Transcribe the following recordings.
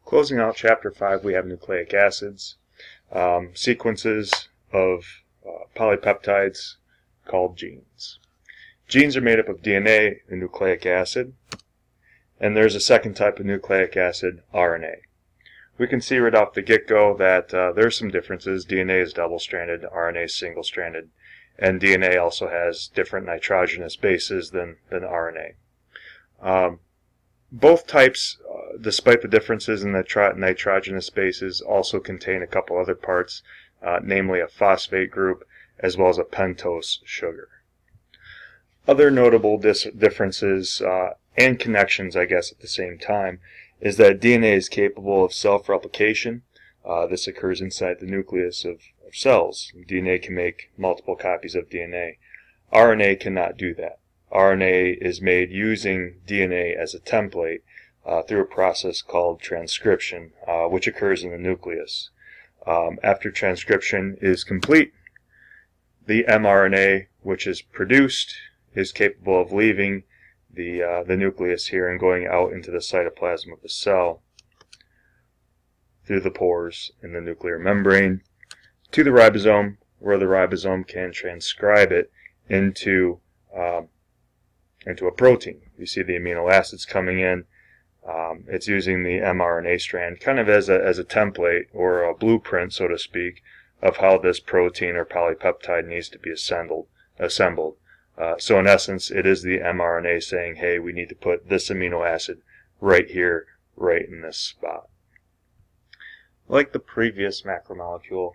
Closing out Chapter 5, we have nucleic acids, sequences of polypeptides called genes. Genes are made up of DNA and nucleic acid, and there's a second type of nucleic acid, RNA. We can see right off the get-go that there's some differences. DNA is double-stranded, RNA is single-stranded, and DNA also has different nitrogenous bases than RNA. Both types, despite the differences in the nitrogenous bases, also contain a couple other parts, namely a phosphate group as well as a pentose sugar. Other notable differences and connections, I guess, at the same time, is that DNA is capable of self-replication. This occurs inside the nucleus of cells. DNA can make multiple copies of DNA. RNA cannot do that. RNA is made using DNA as a template through a process called transcription, which occurs in the nucleus. After transcription is complete, the mRNA, which is produced, is capable of leaving the nucleus here and going out into the cytoplasm of the cell through the pores in the nuclear membrane to the ribosome, where the ribosome can transcribe it into a protein. You see the amino acids coming in. It's using the mRNA strand kind of as a template or a blueprint, so to speak, of how this protein or polypeptide needs to be assembled. So in essence, it is the mRNA saying, hey, we need to put this amino acid right here, right in this spot. Like the previous macromolecule,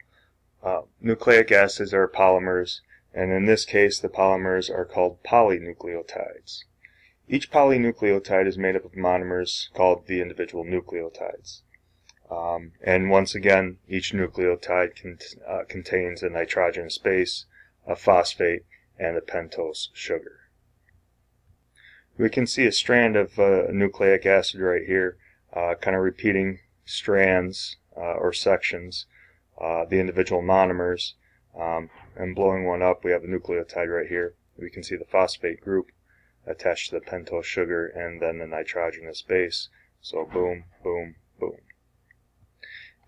nucleic acids are polymers, and in this case the polymers are called polynucleotides. Each polynucleotide is made up of monomers called the individual nucleotides. And once again, each nucleotide contains a nitrogenous base, a phosphate, and a pentose sugar. We can see a strand of nucleic acid right here, kind of repeating strands or sections, the individual monomers, and blowing one up, we have a nucleotide right here. We can see the phosphate group attached to the pentose sugar and then the nitrogenous base. So boom, boom, boom.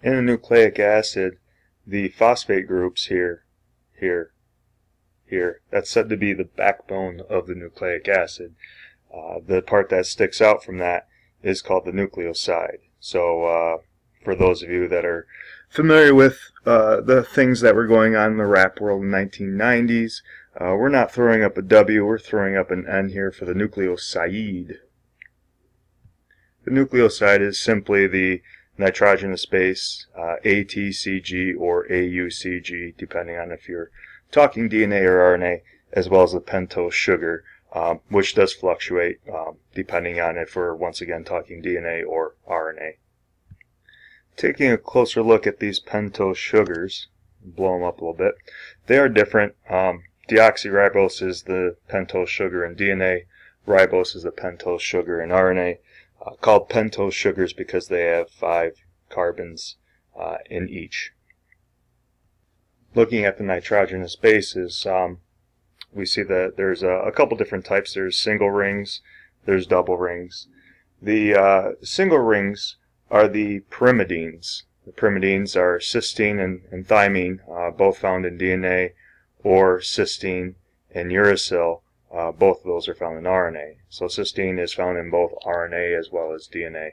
In a nucleic acid, the phosphate groups here, that's said to be the backbone of the nucleic acid. The part that sticks out from that is called the nucleoside. So for those of you that are familiar with the things that were going on in the rap world in the 1990s, we're not throwing up a W, we're throwing up an N here for the nucleoside. The nucleoside is simply the nitrogenous base, ATCG or AUCG, depending on if you're talking DNA or RNA, as well as the pentose sugar, which does fluctuate depending on if we're once again talking DNA or RNA. Taking a closer look at these pentose sugars, blow them up a little bit, they are different. Deoxyribose is the pentose sugar in DNA, ribose is the pentose sugar in RNA, called pentose sugars because they have 5 carbons in each. Looking at the nitrogenous bases, we see that there's a couple different types. There's single rings, there's double rings. The single rings are the pyrimidines. The pyrimidines are cysteine and thymine, both found in DNA, or cysteine and uracil, both of those are found in RNA. So cysteine is found in both RNA as well as DNA.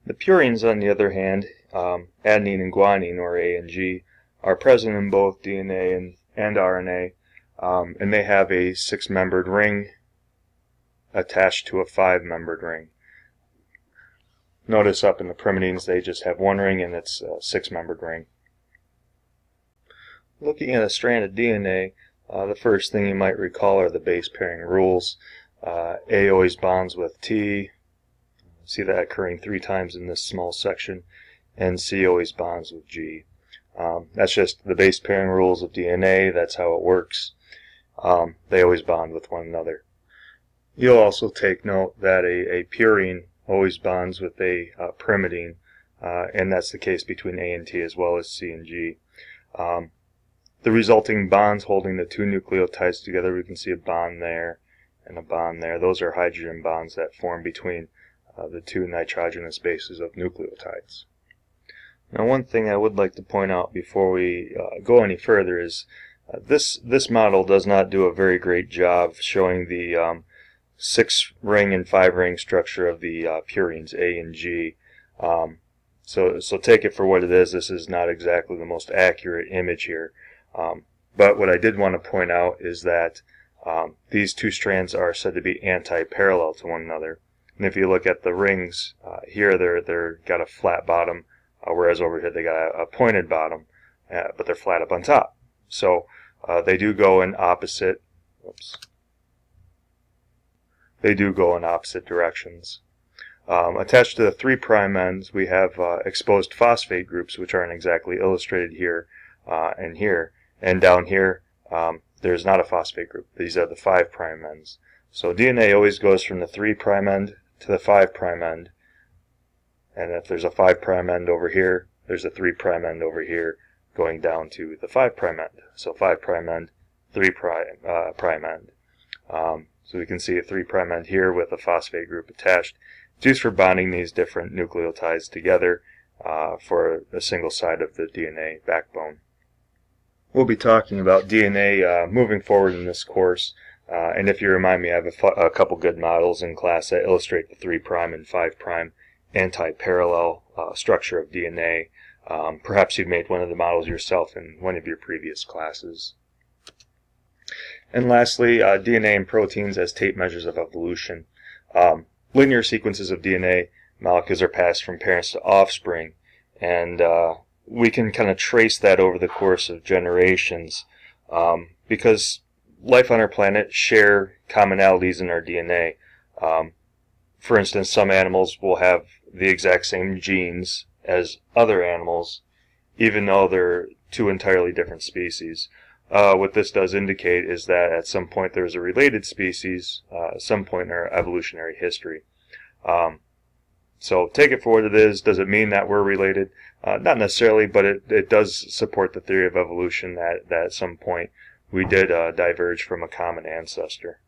The purines, on the other hand, adenine and guanine, or A and G, are present in both DNA and RNA, and they have a 6-membered ring attached to a 5-membered ring. Notice up in the pyrimidines they just have 1 ring and it's a 6-membered ring. Looking at a strand of DNA, the first thing you might recall are the base pairing rules. A always bonds with T, see that occurring 3 times in this small section, and C always bonds with G. That's just the base pairing rules of DNA, that's how it works. They always bond with one another. You'll also take note that a purine always bonds with a pyrimidine, and that's the case between A and T as well as C and G. The resulting bonds holding the 2 nucleotides together, we can see a bond there and a bond there. Those are hydrogen bonds that form between the two nitrogenous bases of nucleotides. Now, one thing I would like to point out before we go any further is this model does not do a very great job showing the 6-ring and 5-ring structure of the purines A and G. So take it for what it is. This is not exactly the most accurate image here. But what I did want to point out is that these two strands are said to be anti-parallel to one another. And if you look at the rings, here they're got a flat bottom, whereas over here they got a pointed bottom, but they're flat up on top. So they do go in opposite. They do go in opposite directions. Attached to the 3' ends, we have exposed phosphate groups, which aren't exactly illustrated here and here. And down here, there's not a phosphate group. These are the 5' ends. So DNA always goes from the 3' end to the 5' end. And if there's a 5' end over here, there's a 3' end over here going down to the 5' end. So 5' end, 3' end. So we can see a 3' end here with a phosphate group attached. It's used for bonding these different nucleotides together for a single side of the DNA backbone. We'll be talking about DNA moving forward in this course, and if you remind me, I have a couple good models in class that illustrate the 3' and 5' anti-parallel structure of DNA. Perhaps you've made one of the models yourself in one of your previous classes. And lastly, DNA and proteins as tape measures of evolution. Linear sequences of DNA molecules are passed from parents to offspring, and we can kind of trace that over the course of generations because life on our planet share commonalities in our DNA. For instance, some animals will have the exact same genes as other animals, even though they're two entirely different species. What this does indicate is that at some point there was a related species, at some point in our evolutionary history. So take it for what it is. Does it mean that we're related? Not necessarily, but it does support the theory of evolution that at some point we did diverge from a common ancestor.